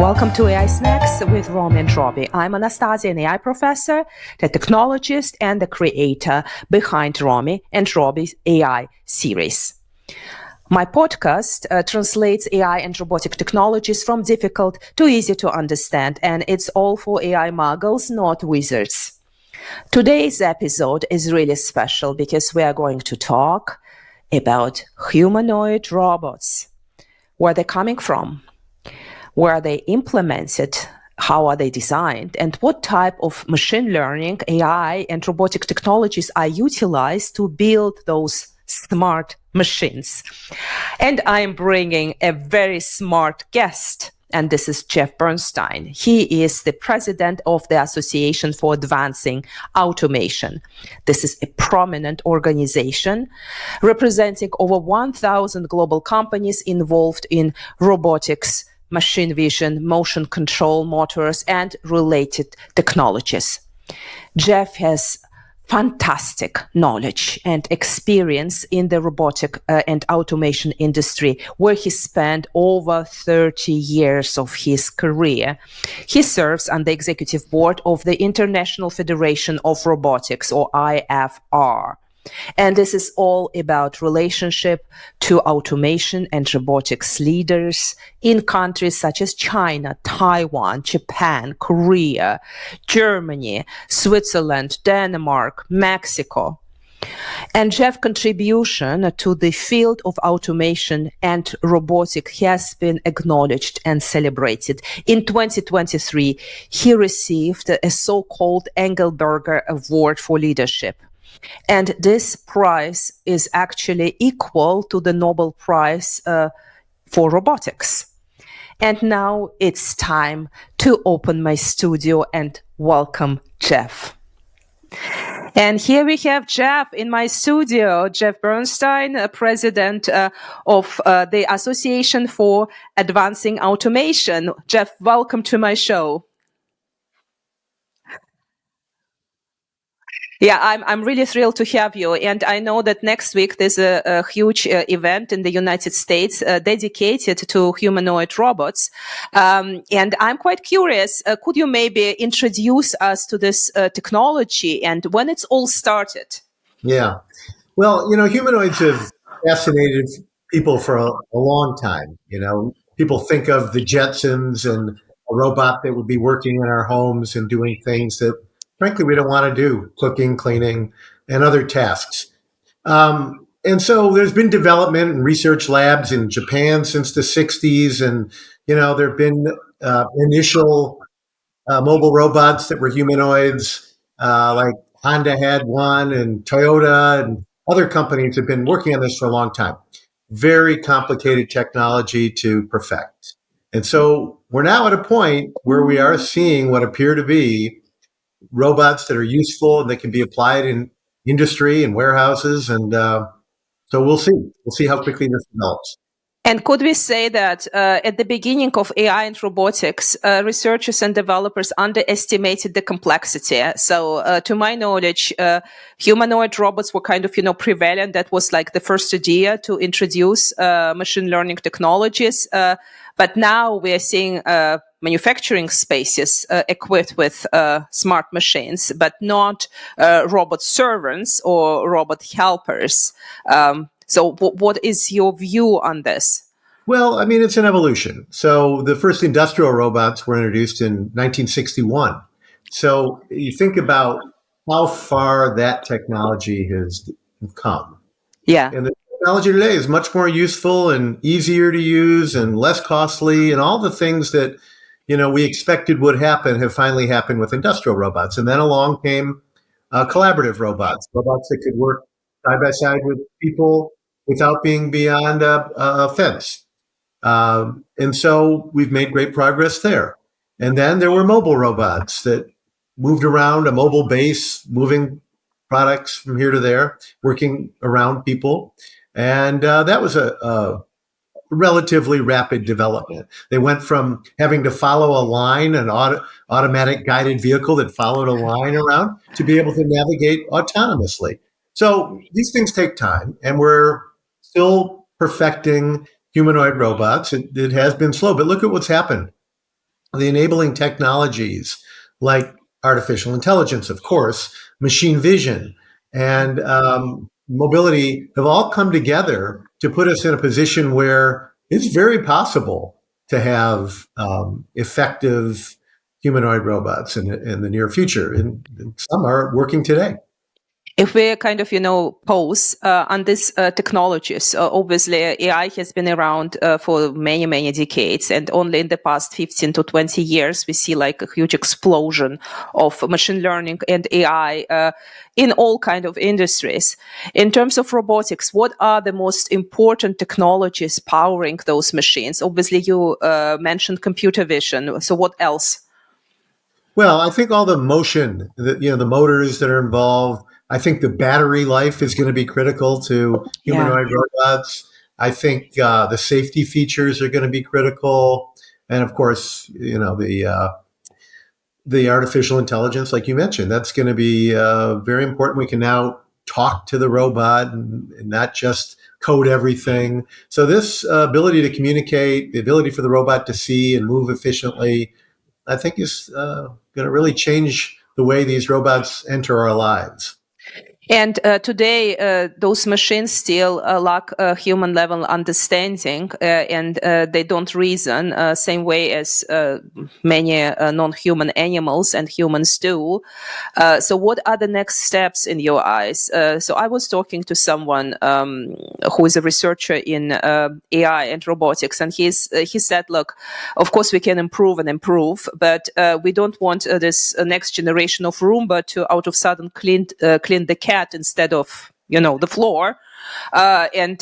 Welcome to AI Snacks with Romy and Robbie. I'm Anastassia, an AI professor, the technologist, and the creator behind Romy and Robbie's AI series. My podcast translates AI and robotic technologies from difficult to easy to understand, and it's all for AI muggles, not wizards. Today's episode is really special because we are going to talk about humanoid robots. Where they're coming from, where are they implemented, how are they designed, and what type of machine learning, AI, and robotic technologies are utilized to build those smart machines. And I'm bringing a very smart guest, and this is Jeff Burnstein. He is the president of the Association for Advancing Automation. This is a prominent organization representing over 1,000 global companies involved in robotics, machine vision, motion control, motors, and related technologies. Jeff has fantastic knowledge and experience in the robotic and automation industry, where he spent over 30 years of his career. He serves on the executive board of the International Federation of Robotics, or IFR. And this is all about relationship to automation and robotics leaders in countries such as China, Taiwan, Japan, Korea, Germany, Switzerland, Denmark, Mexico. And Jeff's contribution to the field of automation and robotics has been acknowledged and celebrated. In 2023, he received a so-called Engelberger Award for leadership. And this prize is actually equal to the Nobel Prize for Robotics. And now it's time to open my studio and welcome Jeff. And here we have Jeff in my studio, Jeff Burnstein, president of the Association for Advancing Automation. Jeff, welcome to my show. Yeah, I'm really thrilled to have you. And I know that next week there's a huge event in the United States dedicated to humanoid robots. And I'm quite curious, could you maybe introduce us to this technology and when it's all started? Yeah. Well, humanoids have fascinated people for a long time. People think of the Jetsons and a robot that would be working in our homes and doing things that, frankly, we don't want to do, cooking, cleaning, and other tasks. And so there's been development and research labs in Japan since the 60s. And, there have been initial mobile robots that were humanoids, like Honda had one, and Toyota and other companies have been working on this for a long time. Very complicated technology to perfect. And so we're now at a point where we are seeing what appear to be robots that are useful and that can be applied in industry and warehouses. And so we'll see. We'll see how quickly this develops. And could we say that at the beginning of AI and robotics, researchers and developers underestimated the complexity? So to my knowledge, humanoid robots were kind of, prevalent. That was like the first idea to introduce machine learning technologies. But now we are seeing manufacturing spaces equipped with smart machines, but not robot servants or robot helpers. So what is your view on this? Well, it's an evolution. So the first industrial robots were introduced in 1961. So you think about how far that technology has come. Yeah. And the technology today is much more useful and easier to use and less costly, and all the things that, we expected would happen have finally happened with industrial robots. And then along came collaborative robots that could work side by side with people without being beyond a fence. And so we've made great progress there. And then there were mobile robots that moved around a mobile base, moving products from here to there, working around people. And that was a relatively rapid development. They went from having to follow a line, an automatic guided vehicle that followed a line around, to be able to navigate autonomously. So these things take time, and we're still perfecting humanoid robots. It has been slow, but look at what's happened. the enabling technologies like artificial intelligence, of course, machine vision, and mobility have all come together to put us in a position where it's very possible to have effective humanoid robots in the near future. And some are working today. If we kind of, pause on these technologies, obviously AI has been around for many, many decades. And only in the past 15 to 20 years, we see like a huge explosion of machine learning and AI in all kind of industries. In terms of robotics, what are the most important technologies powering those machines? Obviously, you mentioned computer vision. So what else? Well, I think all the motion, the motors that are involved. I think the battery life is going to be critical to Yeah. humanoid robots. I think the safety features are going to be critical, and of course, the artificial intelligence, like you mentioned, that's going to be very important. We can now talk to the robot and not just code everything. So this ability to communicate, the ability for the robot to see and move efficiently, I think is going to really change the way these robots enter our lives. And today, those machines still lack human level understanding, and they don't reason same way as many non-human animals and humans do. So, what are the next steps in your eyes? So, I was talking to someone who is a researcher in AI and robotics, and he said, "Look, of course we can improve and improve, but we don't want this next generation of Roomba to out of sudden clean the cat instead of the floor, and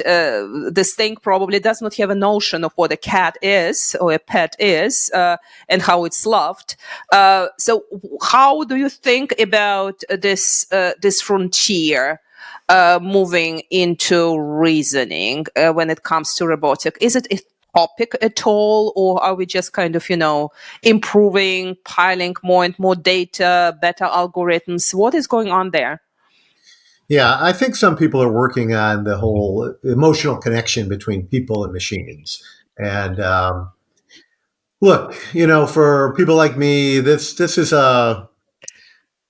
this thing probably does not have a notion of what a cat is or a pet is, and how it's loved. So how do you think about this frontier moving into reasoning when it comes to robotic? Is it a topic at all, or are we just kind of improving, piling more and more data, better algorithms? What is going on there? Yeah, I think some people are working on the whole emotional connection between people and machines. And look, for people like me, this is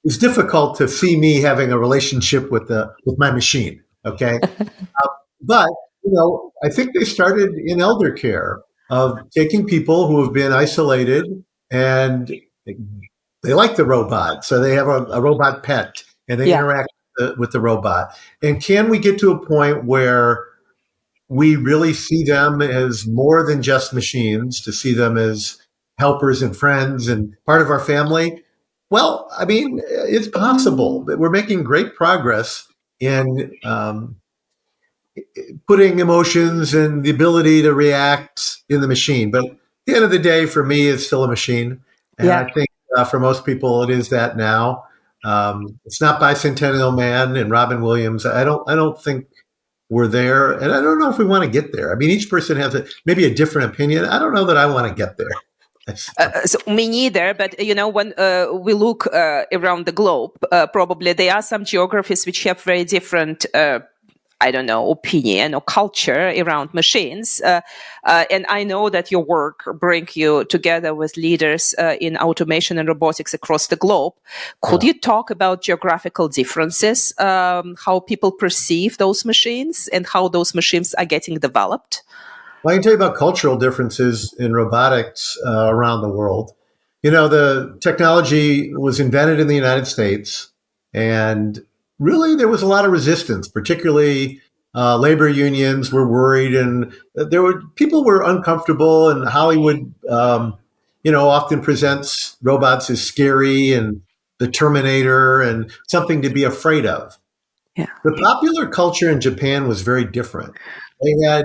it's difficult to see me having a relationship with my machine. Okay, but I think they started in elder care of taking people who have been isolated and they like the robot, so they have a robot pet and they Yeah. interact with the robot. And can we get to a point where we really see them as more than just machines, to see them as helpers and friends and part of our family? Well, I mean, it's possible. We're making great progress in putting emotions and the ability to react in the machine. But at the end of the day, for me, it's still a machine. And Yeah. I think for most people, it is that now. It's not Bicentennial Man and Robin Williams. I don't think we're there. And I don't know if we want to get there. I mean, each person has maybe a different opinion. I don't know that I want to get there. So me neither, but when we look around the globe, probably there are some geographies which have very different, I don't know, opinion or culture around machines. And I know that your work bring you together with leaders in automation and robotics across the globe. Could Yeah. you talk about geographical differences, how people perceive those machines and how those machines are getting developed? Well, I can tell you about cultural differences in robotics around the world. The technology was invented in the United States, and really there was a lot of resistance, particularly labor unions were worried, and people were uncomfortable, and Hollywood, often presents robots as scary and the Terminator and something to be afraid of. Yeah. The popular culture in Japan was very different. They had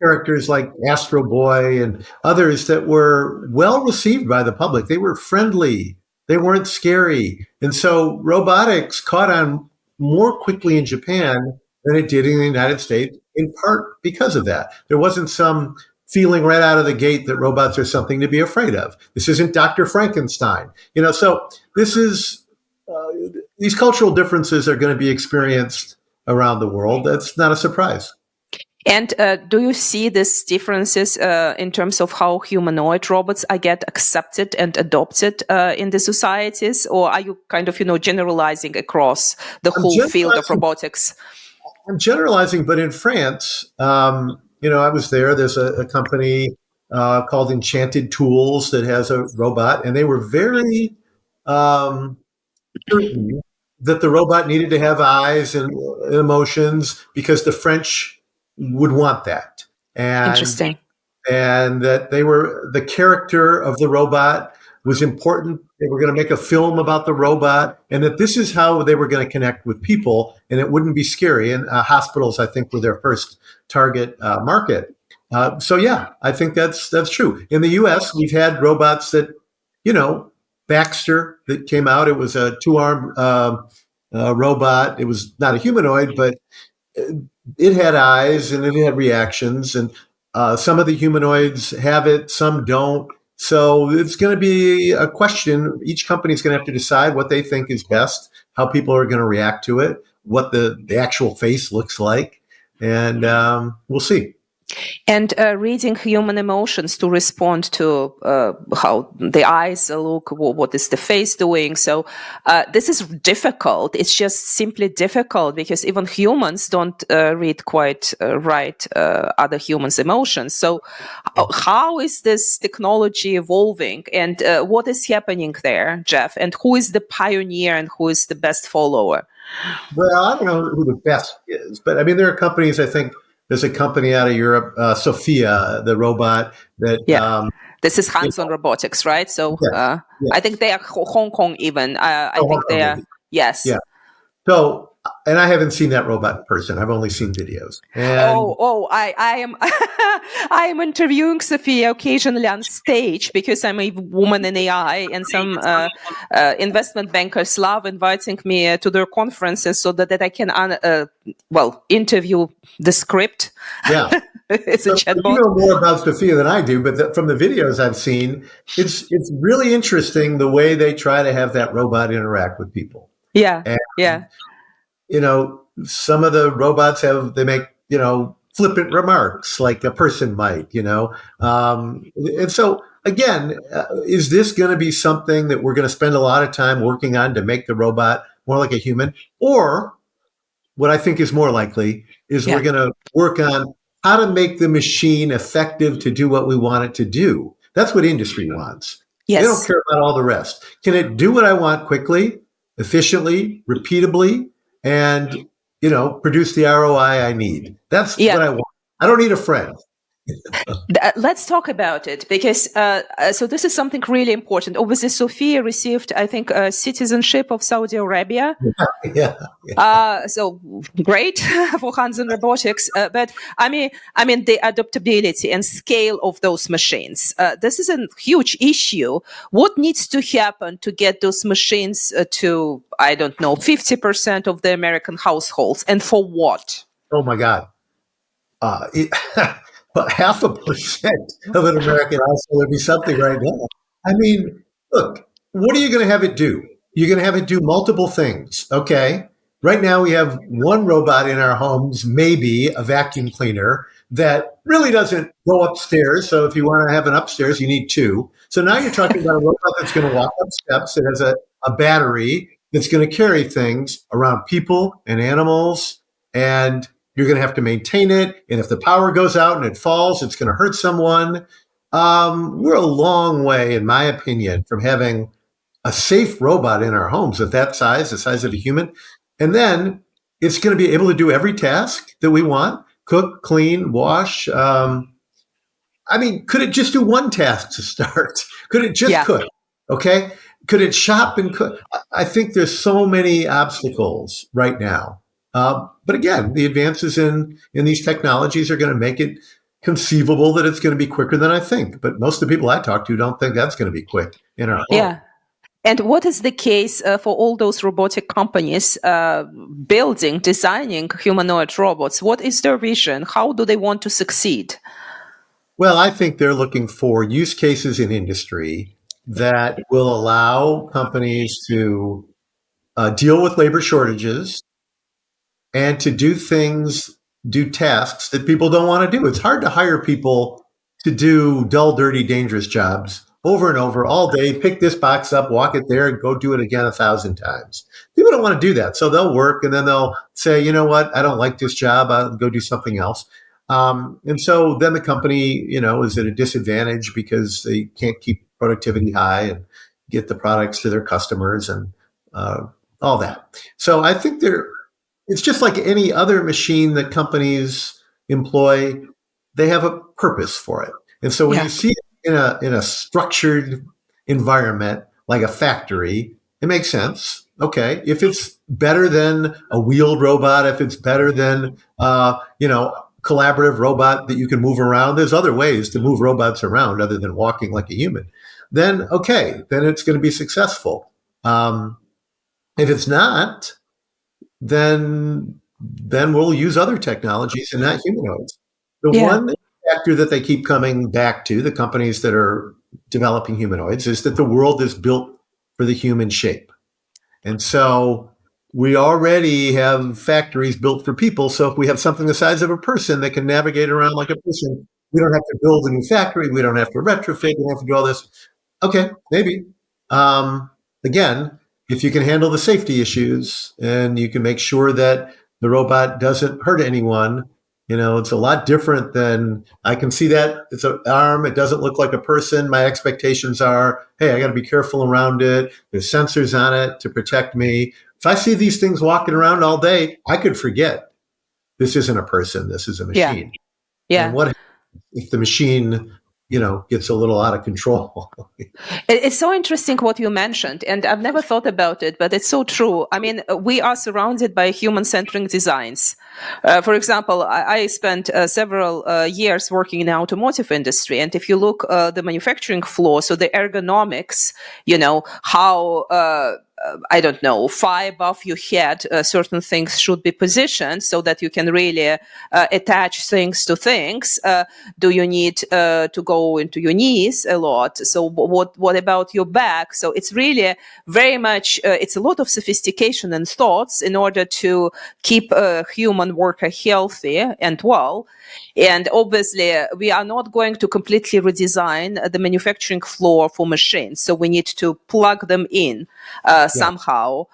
characters like Astro Boy and others that were well received by the public. They were friendly, they weren't scary. And so robotics caught on more quickly in Japan than it did in the United States, in part because of that. There wasn't some feeling right out of the gate that robots are something to be afraid of. This isn't Dr. Frankenstein. So this is these cultural differences are going to be experienced around the world. That's not a surprise. And do you see these differences in terms of how humanoid robots are get accepted and adopted in the societies, or are you kind of generalizing across the I'm whole field of generalizing. robotics? I'm generalizing, but in France, I was there. There's a company called Enchanted Tools that has a robot, and they were very um, certain that the robot needed to have eyes and emotions because the French would want that. And Interesting. and that the character of the robot was important. They were going to make a film about the robot, and that this is how they were going to connect with people, and it wouldn't be scary. And hospitals, I think, were their first target market. So yeah, I think that's true. In the U.S., we've had robots that, you know, Baxter that came out. It was a two-armed robot. It was not a humanoid, but it had eyes and it had reactions, and some of the humanoids have it, some don't. So it's going to be a question. Each company's going to have to decide what they think is best, how people are going to react to it, what the actual face looks like, and we'll see. And reading human emotions to respond to how the eyes look, what is the face doing. So this is difficult. It's just simply difficult because even humans don't read quite right other humans' emotions. So how is this technology evolving, and what is happening there, Jeff? And who is the pioneer and who is the best follower? Well, I don't know who the best is, but I mean, there are companies. I think there's a company out of Europe, Sophia, the robot that. Yeah. This is You hands-on robotics, right? So know, yes, I think yes. they are Hong Kong even. I Oh, Hong think Kong, they are, maybe. yes. Yeah. So, and I haven't seen that robot in person. I've only seen videos. And I am I am interviewing Sophia occasionally on stage because I'm a woman in AI, and some investment bankers love inviting me to their conferences so that I can interview the script. yeah, It's a so you chatbot. know more about Sophia than I do, but from the videos I've seen, it's really interesting the way they try to have that robot interact with people. Yeah, And yeah, some of the robots they make flippant remarks like a person might, and so again, is this going to be something that we're going to spend a lot of time working on to make the robot more like a human, or what I think is more likely is we're yeah. going to work on how to make the machine effective to do what we want it to do. That's what industry wants. They don't Yes. care about all the rest. Can it do what I want quickly, efficiently, repeatably, and produce the ROI I need? That's Yeah. what I want. I don't need a friend. Let's talk about it because so this is something really important. Obviously, Sophia received, I think, citizenship of Saudi Arabia. Yeah. So great for hands-on robotics, but I mean the adaptability and scale of those machines. This is a huge issue. What needs to happen to get those machines to, I don't know, 50% of the American households, and for what? Oh my God. It, well, 0.5% of an American household would be something right now. I mean, look, what are you going to have it do? You're going to have it do multiple things. Okay. Right now, we have one robot in our homes, maybe a vacuum cleaner that really doesn't go upstairs. So if you want to have an upstairs, you need two. So now you're talking about a robot that's going to walk up steps. It has a battery that's going to carry things around people and animals. And you're going to have to maintain it. And if the power goes out and it falls, it's going to hurt someone. We're a long way, in my opinion, from having a safe robot in our homes of that size, the size of a human. And then it's going to be able to do every task that we want: cook, clean, wash. I mean, could it just do one task to start? Could it just Yeah. cook? Okay. Could it shop and cook? I think there's so many obstacles right now. But again, the advances in these technologies are going to make it conceivable that it's going to be quicker than I think. But most of the people I talk to don't think that's going to be quick in our home. Yeah. And what is the case for all those robotic companies building, designing humanoid robots? What is their vision? How do they want to succeed? Well, I think they're looking for use cases in industry that will allow companies to deal with labor shortages and to do things do tasks that people don't want to do. It's hard to hire people to do dull, dirty, dangerous jobs over and over all day, pick this box up, walk it there, and go do it again 1,000 times. People don't want to do that. So they'll work and then they'll say, you know what, I don't like this job. I'll go do something else. And so then the company, is at a disadvantage because they can't keep productivity high and get the products to their customers and all that. So I think it's just like any other machine that companies employ. They have a purpose for it. And so when Yeah. you see it in a structured environment like a factory, it makes sense. Okay, if it's better than a wheeled robot, if it's better than collaborative robot that you can move around, there's other ways to move robots around other than walking like a human. Then okay, then it's going to be successful. If it's not, then we'll use other technologies and not humanoids. The Yeah. one factor that they keep coming back to, the companies that are developing humanoids, is that the world is built for the human shape. And so we already have factories built for people. So if we have something the size of a person that can navigate around like a person, we don't have to build a new factory. We don't have to retrofit. We don't have to do all this. Okay, maybe. Um, Again, if you can handle the safety issues and you can make sure that the robot doesn't hurt anyone, it's a lot different than I can see that it's an arm. It doesn't look like a person. My expectations are, hey, I got to be careful around it. There's sensors on it to protect me. If I see these things walking around all day, I could forget this isn't a person. This is a Yeah. machine. And Yeah. what if the machine, gets a little out of control? It's so interesting what you mentioned, and I've never thought about it, but it's so true. I mean, we are surrounded by human-centric designs. For example, I spent several years working in the automotive industry, and if you look the manufacturing floor, so the ergonomics, how I don't know, far above your head, certain things should be positioned so that you can really attach things to things. Do you need to go into your knees a lot? So what about your back? So it's really very much, it's a lot of sophistication and thoughts in order to keep a human worker healthy and well. And obviously, we are not going to completely redesign the manufacturing floor for machines. So we need to plug them in somehow.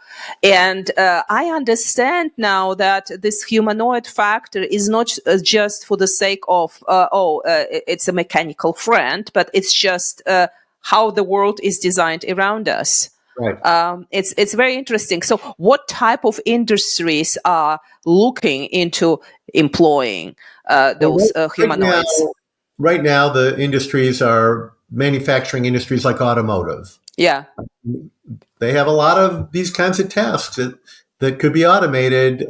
And I understand now that this humanoid factor is not just for the sake of, it's a mechanical friend, but it's just how the world is designed around us. Right. It's very interesting. So, what type of industries are looking into employing those humanoids? Right now, the industries are manufacturing industries like automotive. Yeah. They have a lot of these kinds of tasks that could be automated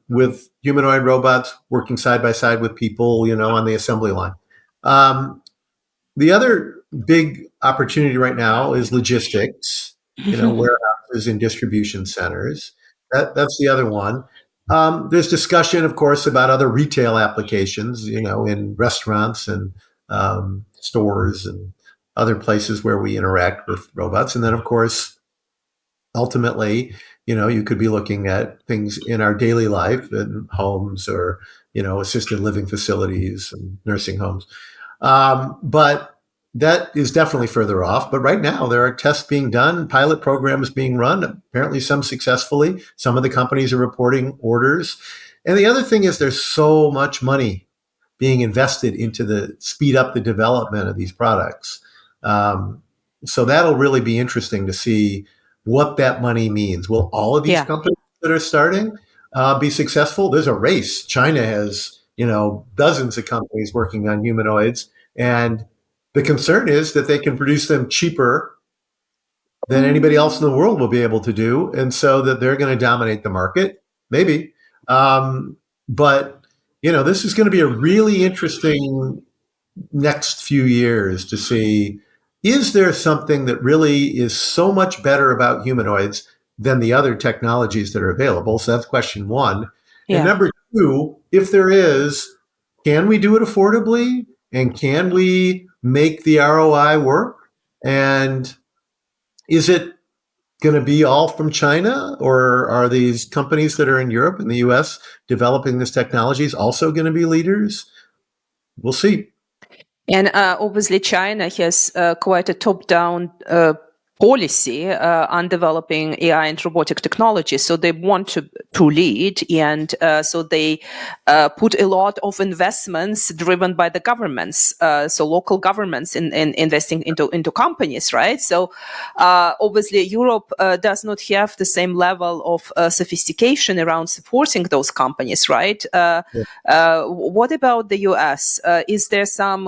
with humanoid robots working side by side with people, on the assembly line. The other big opportunity right now is logistics, warehouses and distribution centers. That's the other one. There's discussion, of course, about other retail applications, in restaurants and stores and other places where we interact with robots. And then, of course, ultimately, you could be looking at things in our daily life in homes or, assisted living facilities and nursing homes. But that is definitely further off. But right now, there are tests being done, pilot programs being run, apparently some successfully. Some of the companies are reporting orders. And the other thing is there's so much money being invested into the speed up the development of these products. So that'll really be interesting to see what that money means. Will all of these companies that are starting be successful? There's a race. China has, dozens of companies working on humanoids. And the concern is that they can produce them cheaper than anybody else in the world will be able to do. And so that they're going to dominate the market, maybe. But, this is going to be a really interesting next few years to see, is there something that really is so much better about humanoids than the other technologies that are available? So that's question one. And number two, if there is, can we do it affordably? And can we make the ROI work? And is it going to be all from China, or are these companies that are in Europe and the US developing this technologies also going to be leaders? We'll see. And obviously, China has quite a top-down policy on developing AI and robotic technology. So they want to lead, and so they put a lot of investments driven by the governments. So local governments in investing into companies, right? So obviously, Europe does not have the same level of sophistication around supporting those companies, right? What about the US? Is there some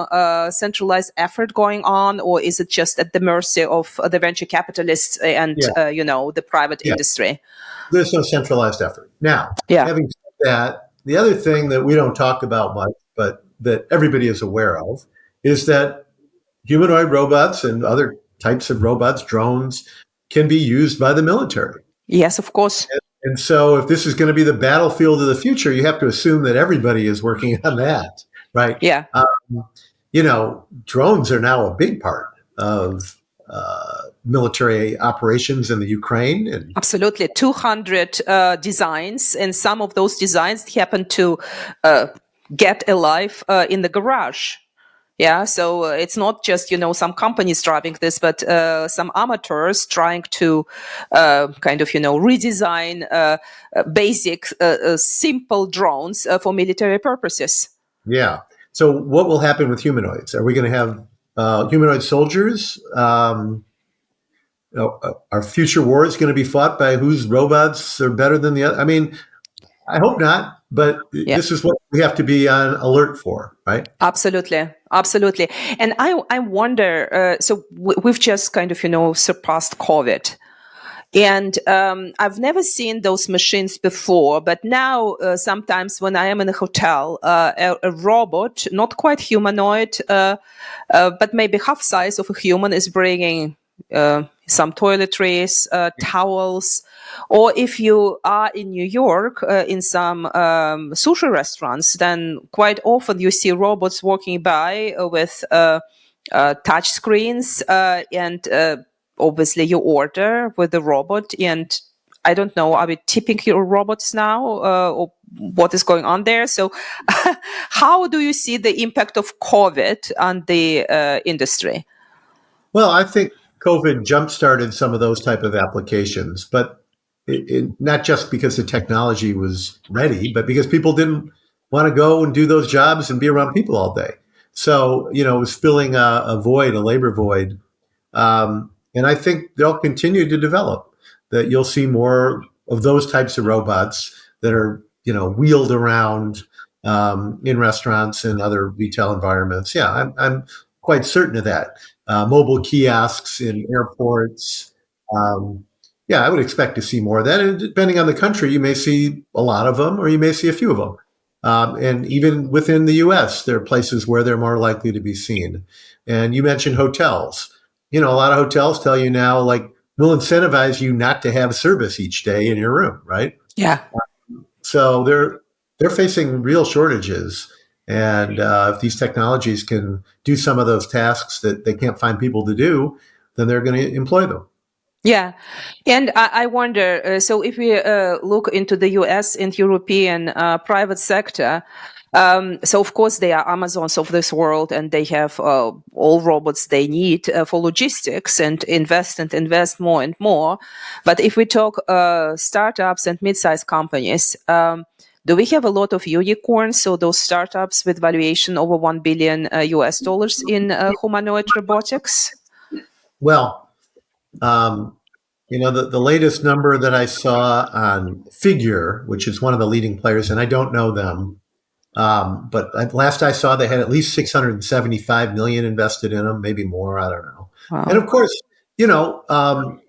centralized effort going on, or is it just at the mercy of the venture capitalists and the private industry? There's no centralized effort. Now, Yeah. having said that, the other thing that we don't talk about much, but that everybody is aware of, is that humanoid robots and other types of robots, drones, can be used by the military. Yes, of course. And so if this is going to be the battlefield of the future, you have to assume that everybody is working on that, right? Yeah. Drones are now a big part of military operations in the Ukraine. And absolutely. 200 designs, and some of those designs happen to get alive in the garage. Yeah, so it's not just, some companies driving this, but some amateurs trying to redesign basic, simple drones for military purposes. Yeah. So what will happen with humanoids? Are we going to have humanoid soldiers? Are future wars going to be fought by whose robots are better than the other? I mean, I hope not, but this is what we have to be on alert for, right? Absolutely. Absolutely. And I wonder, so we've just surpassed COVID. And I've never seen those machines before, but now sometimes when I am in a hotel, a robot, not quite humanoid, but maybe half size of a human, is bringing some toiletries, towels, or if you are in New York in some sushi restaurants, then quite often you see robots walking by with touch screens and obviously you order with the robot. And I don't know, are we tipping your robots now or what is going on there? So how do you see the impact of COVID on the industry? Well, I think COVID jump-started some of those type of applications, but not just because the technology was ready, but because people didn't want to go and do those jobs and be around people all day. So, it was filling a void, a labor void. And I think they'll continue to develop, that you'll see more of those types of robots that are, wheeled around in restaurants and other retail environments. Yeah, I'm quite certain of that. Mobile kiosks in airports. I would expect to see more of that. And depending on the country, you may see a lot of them or you may see a few of them. And even within the US, there are places where they're more likely to be seen. And you mentioned hotels. A lot of hotels tell you now, like, we'll incentivize you not to have service each day in your room, right? Yeah. So they're facing real shortages. And if these technologies can do some of those tasks that they can't find people to do, then they're going to employ them. Yeah. And I wonder, so if we look into the US and European private sector, so of course they are Amazons of this world and they have all robots they need for logistics and invest more and more. But if we talk startups and mid-sized companies, do we have a lot of unicorns? So those startups with valuation over $1 billion US dollars in humanoid robotics? Well, the latest number that I saw on Figure, which is one of the leading players, and I don't know them, but last I saw, they had at least 675 million invested in them, maybe more. I don't know. Wow. And of course,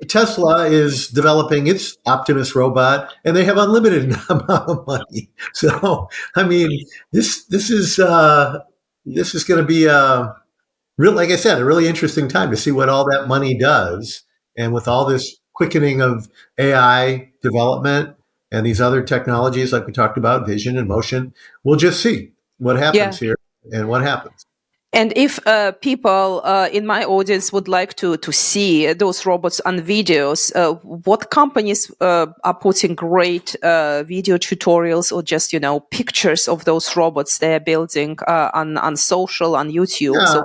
Tesla is developing its Optimus robot, and they have unlimited amount of money. So, I mean, this is going to be like I said, a really interesting time to see what all that money does. And with all this quickening of AI development and these other technologies, like we talked about, vision and motion, we'll just see what happens here and what happens. And if people in my audience would like to see those robots on videos, what companies are putting great video tutorials or just pictures of those robots they're building on social, on YouTube? Yeah, So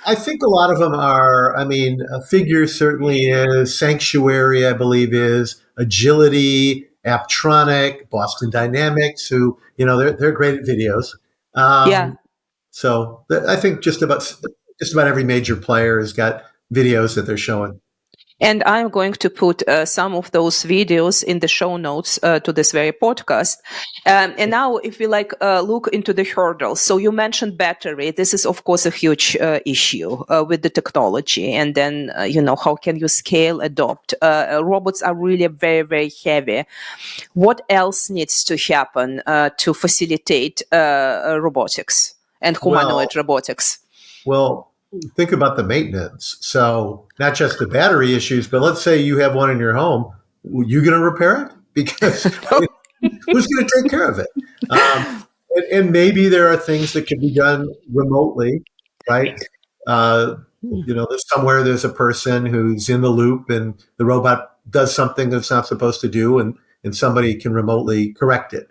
I think a lot of them are. I mean, Figure certainly is. Sanctuary, I believe, is. Agility, Apptronic, Boston Dynamics, who they're great at videos. yeah. I think just about every major player has got videos that they're showing. And I'm going to put some of those videos in the show notes to this very podcast. And now, if we look into the hurdles, so you mentioned battery. This is, of course, a huge issue with the technology. And then, how can you scale, adopt? Robots are really very, very heavy. What else needs to happen to facilitate robotics and Well, humanoid robotics? well, think about the maintenance. So not just the battery issues, but let's say you have one in your home. Are you going to repair it? Because who's going to take care of it? And maybe there are things that can be done remotely, right? Uh, there's a person who's in the loop and the robot does something that's not supposed to do, and somebody can remotely correct it.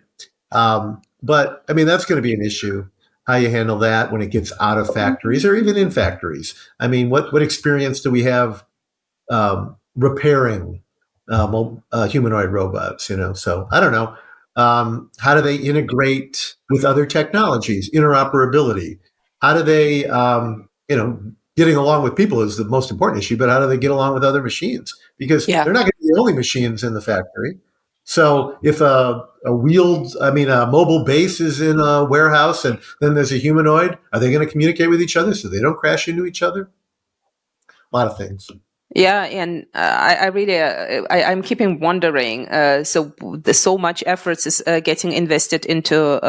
But I mean, that's going to be an issue. How you handle that when it gets out of factories or even in factories. I mean, what experience do we have repairing humanoid robots? So I don't know. How do they integrate with other technologies? Interoperability. How do they, getting along with people is the most important issue, but how do they get along with other machines? Because Yeah. they're not going to be the only machines in the factory. So if a mobile base is in a warehouse and then there's a humanoid, are they going to communicate with each other so they don't crash into each other? A lot of things. Yeah, and I really, I'm keeping wondering. So much efforts is getting invested into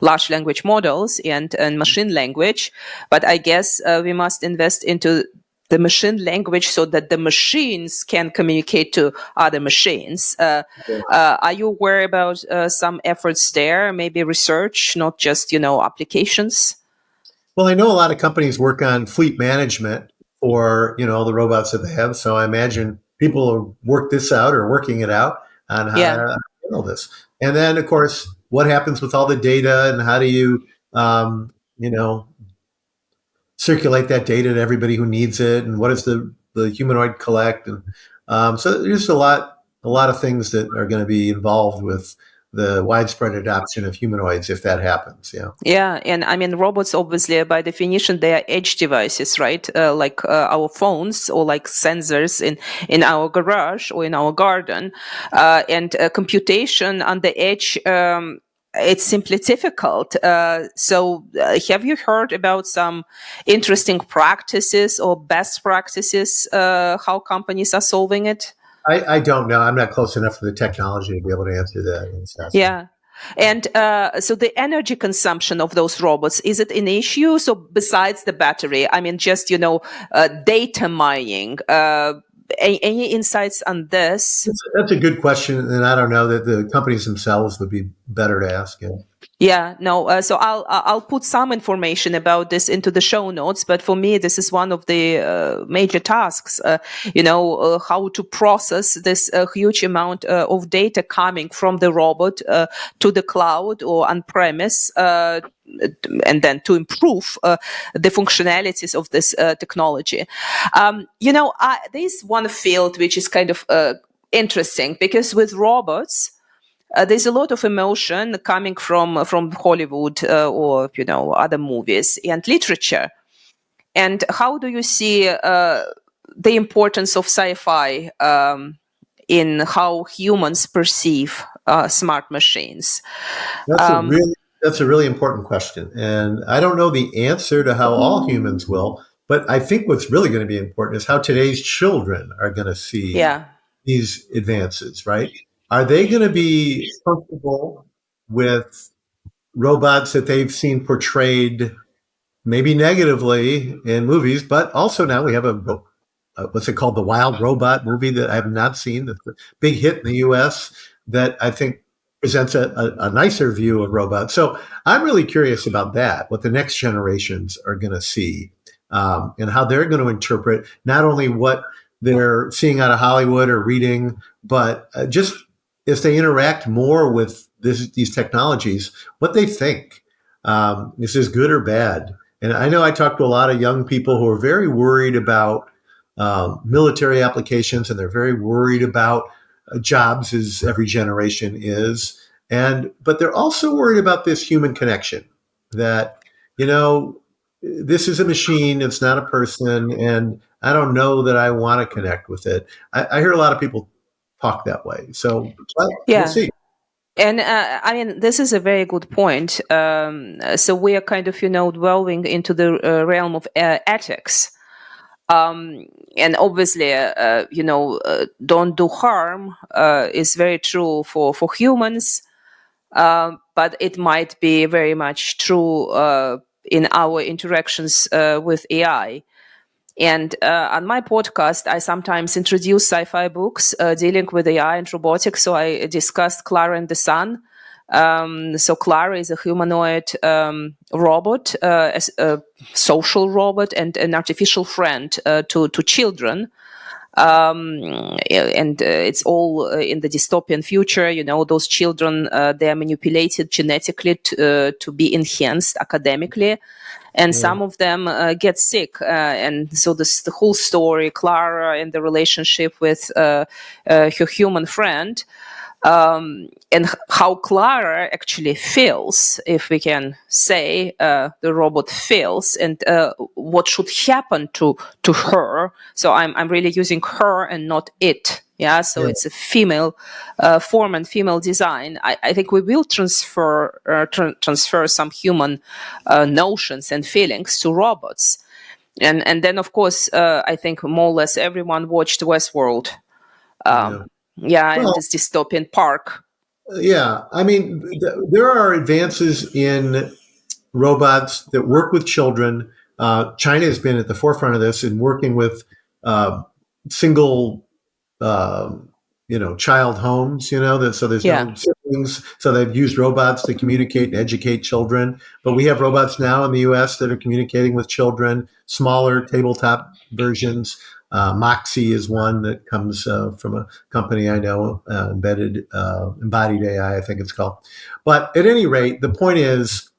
large language models and machine language, but I guess we must invest into the machine language so that the machines can communicate to other machines. Are you aware about some efforts there? Maybe research, not just applications. Well, I know a lot of companies work on fleet management for all the robots that they have. So I imagine people have worked this out or working it out on how Yeah. to handle this. And then, of course, what happens with all the data and how do you, you know, circulate that data to everybody who needs it, and what does the humanoid collect? And so there's a lot of things that are going to be involved with the widespread adoption of humanoids if that happens. Yeah. Yeah, and I mean, robots obviously, by definition, they are edge devices, right? Like our phones or like sensors in our garage or in our garden, and computation on the edge. It's simply difficult. Have you heard about some interesting practices or best practices? How companies are solving it? I don't know. I'm not close enough to the technology to be able to answer that, Anastassia. Yeah. And so the energy consumption of those robots, is it an issue? So besides the battery, I mean, just, data mining, any insights on this? That's a good question, and I don't know that the companies themselves would be better to ask. Yeah. Yeah, no. So I'll put some information about this into the show notes. But for me, this is one of the major tasks. How to process this huge amount of data coming from the robot to the cloud or on premise, and then to improve the functionalities of this technology. There's one field which is kind of interesting because with robots there's a lot of emotion coming from Hollywood or other movies and literature. And how do you see the importance of sci-fi in how humans perceive smart machines? That's a Um, really that's a really important question, and I don't know the answer to how all humans will. But I think what's really going to be important is how today's children are going to see yeah, these advances. Right? Are they going to be comfortable with robots that they've seen portrayed maybe negatively in movies, but also now we have what's it called, the Wild Robot movie that I have not seen. That's a big hit in the U.S. that I think presents a nicer view of robots. So I'm really curious about that, what the next generations are going to see, and how they're going to interpret not only what they're seeing out of Hollywood or reading, but just as they interact more with these technologies, what they think. Is this good or bad? And I know I talk to a lot of young people who are very worried about military applications, and they're very worried about jobs, as every generation is. But they're also worried about this human connection, that, you know, this is a machine, it's not a person, and I don't know that I want to connect with it. I hear a lot of people talk that way. So we'll Yeah. see. And I mean, this is a very good point. So we are kind of, delving into the realm of ethics. And obviously, don't do harm is very true for humans, but it might be very much true in our interactions with AI. And on my podcast, I sometimes introduce sci-fi books dealing with AI and robotics. So I discussed Clara and the Sun. So Clara is a humanoid robot, a social robot, and an artificial friend to children. And it's all in the dystopian future. Those children, they are manipulated genetically to be enhanced academically, and some of them get sick. And so the whole story, Clara and the relationship with her human friend, and how Clara actually feels, if we can say the robot feels, and what should happen to her. So I'm really using her and not it. Yeah, so it's a female form and female design. I think we will transfer some human notions and feelings to robots, and then of course I think more or less everyone watched Westworld. Yeah. Yeah, and Well, this dystopian park. yeah. I mean, there are advances in robots that work with children. China has been at the forefront of this in working with uh, single, um, child homes. So there's Yeah, no siblings. So they've used robots to communicate and educate children. But we have robots now in the U.S. that are communicating with children. Smaller tabletop versions. Moxie is one that comes from a company I know, Embodied AI, I think it's called. But at any rate, the point is,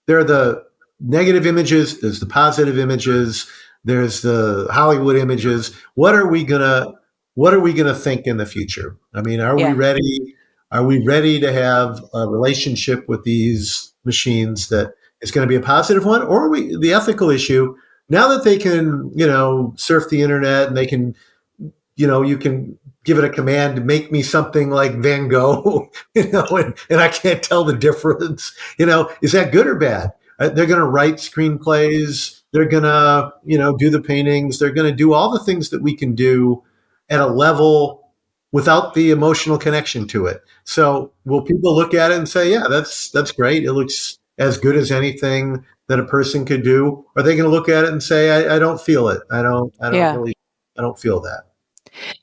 there are the negative images, there's the positive images, there's the Hollywood images. What are we gonna think in the future? I mean, are we yeah, ready? Are we ready to have a relationship with these machines that is going to be a positive one? Or are we the ethical issue, now that they can, surf the internet, and they can, you can give it a command to make me something like Van Gogh, and I can't tell the difference. Is that good or bad? They're going to write screenplays. They're going to, do the paintings. They're going to do all the things that we can do at a level without the emotional connection to it. So will people look at it and say, yeah, that's great. It looks as good as anything that a person could do? Or are they going to look at it and say, I don't feel it. yeah. I don't feel that.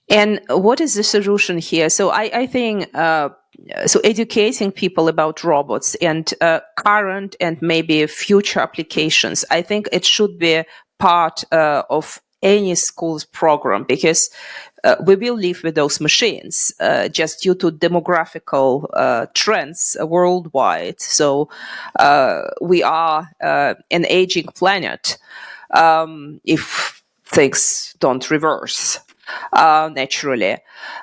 And what is the solution here? So I think so educating people about robots and current and maybe future applications. I think it should be part of any school's program, because we will live with those machines just due to demographical trends worldwide. So we are an aging planet if things don't reverse naturally.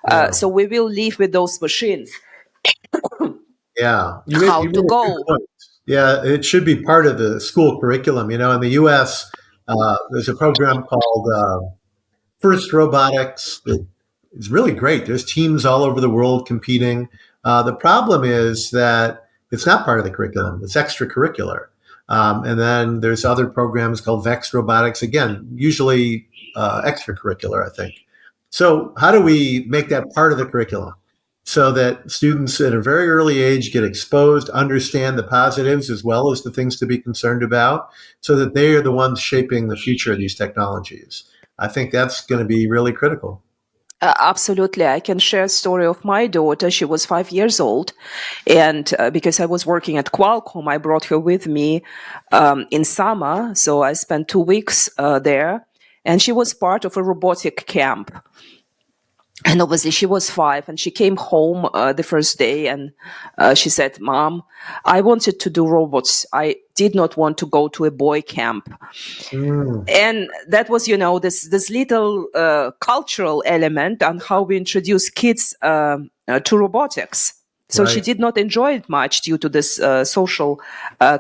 Yeah. So we will live with those machines. Yeah, How you to made a good go? point. Yeah, it should be part of the school curriculum. In the U.S., there's a program called First Robotics. It's really great. There's teams all over the world competing. The problem is that it's not part of the curriculum. It's extracurricular. And then there's other programs called VEX Robotics. Again, usually extracurricular, I think. So how do we make that part of the curriculum so that students at a very early age get exposed, understand the positives as well as the things to be concerned about, so that they are the ones shaping the future of these technologies? I think that's going to be really critical. Absolutely. I can share a story of my daughter. She was 5 years old. And because I was working at Qualcomm, I brought her with me in summer. So I spent 2 weeks there. And she was part of a robotic camp. And obviously, she was 5, and she came home the first day, and she said, "Mom, I wanted to do robots. I did not want to go to a boy camp." Mm, And that was, this little cultural element on how we introduce kids to robotics. So she right. did not enjoy it much due to this social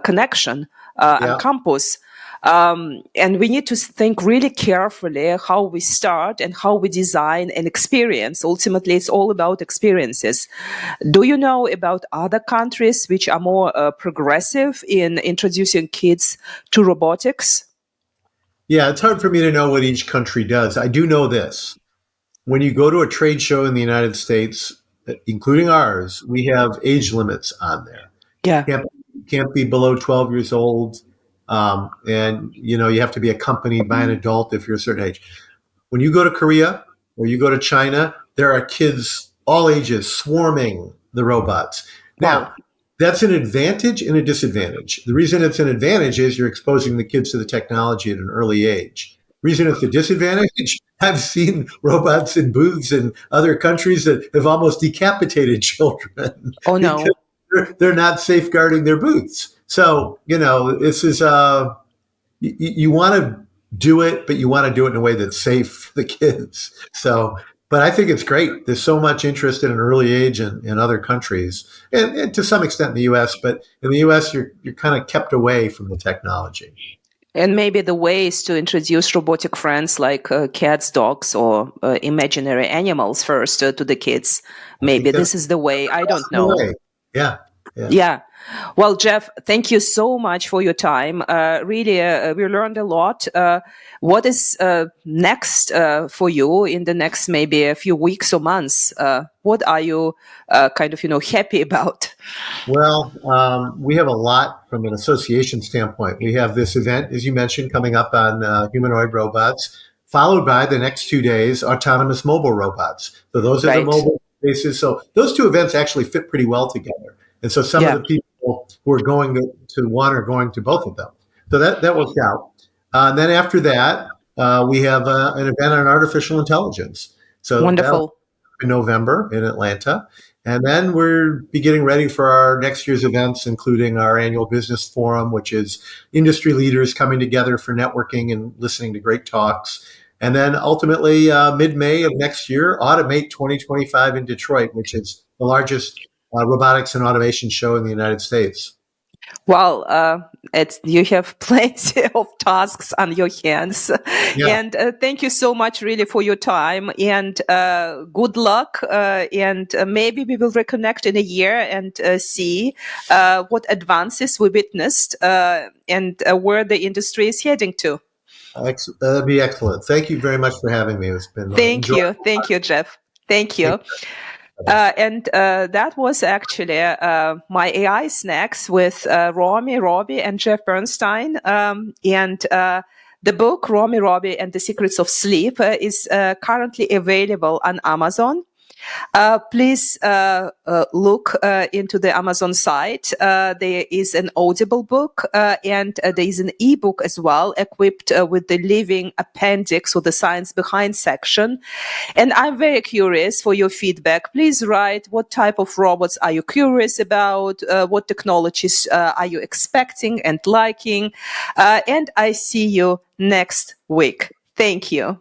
connection on Yeah. campus. And we need to think really carefully how we start and how we design an experience. Ultimately, it's all about experiences. Do you know about other countries which are more progressive in introducing kids to robotics? Yeah. It's hard for me to know what each country does. I do know this. When you go to a trade show in the United States, including ours, we have age limits on there. Yeah. Can't be below 12 years old. And you have to be accompanied by an adult if you're a certain age. When you go to Korea or you go to China, there are kids all ages swarming the robots. Now, Wow. that's an advantage and a disadvantage. The reason it's an advantage is you're exposing the kids to the technology at an early age. Reason it's a disadvantage, I've seen robots in booths in other countries that have almost decapitated children Oh because no. they're not safeguarding their booths. So, this is you want to do it, but you want to do it in a way that's safe for the kids. So, but I think it's great. There's so much interest in an early age in other countries, and to some extent in the U.S. But in the U.S., you're kind of kept away from the technology. And maybe the way is to introduce robotic friends like cats, dogs, or imaginary animals first to the kids. I think Maybe that's this is the way. I don't the know. way. Yeah, yeah. Yeah. Well, Jeff, thank you so much for your time. Really, we learned a lot. What is next for you in the next maybe a few weeks or months? What are you kind of, happy about? Well, we have a lot from an association standpoint. We have this event, as you mentioned, coming up on humanoid robots, followed by the next 2 days, autonomous mobile robots. So those are the Right. mobile spaces. So those two events actually fit pretty well together. And so some of Yeah. the people who are going to one are going to both of them. So that worked out. And then after that, we have an event on artificial intelligence. So that'll Wonderful. in November in Atlanta. And then we're getting ready for our next year's events, including our annual business forum, which is industry leaders coming together for networking and listening to great talks. And then ultimately, mid-May of next year, Automate 2025 in Detroit, which is the largest robotics and automation show in the United States. Well, you have plenty of tasks on your hands, Yeah, and thank you so much, really, for your time. And good luck. And maybe we will reconnect in a year and see what advances we witnessed and where the industry is heading to. that'd be excellent. Thank you very much for having me. It's been enjoyable. Thank you, Jeff. Thank Take you. care. And that was actually my AI snacks with Robbie, and Jeff Burnstein. And the book, Robbie, and the Secrets of Sleep, is currently available on Amazon. Please look into the Amazon site. There is an Audible book and there is an ebook as well, equipped with the living appendix or the science behind section. And I'm very curious for your feedback. Please write what type of robots are you curious about? What technologies are you expecting and liking? And I see you next week. Thank you.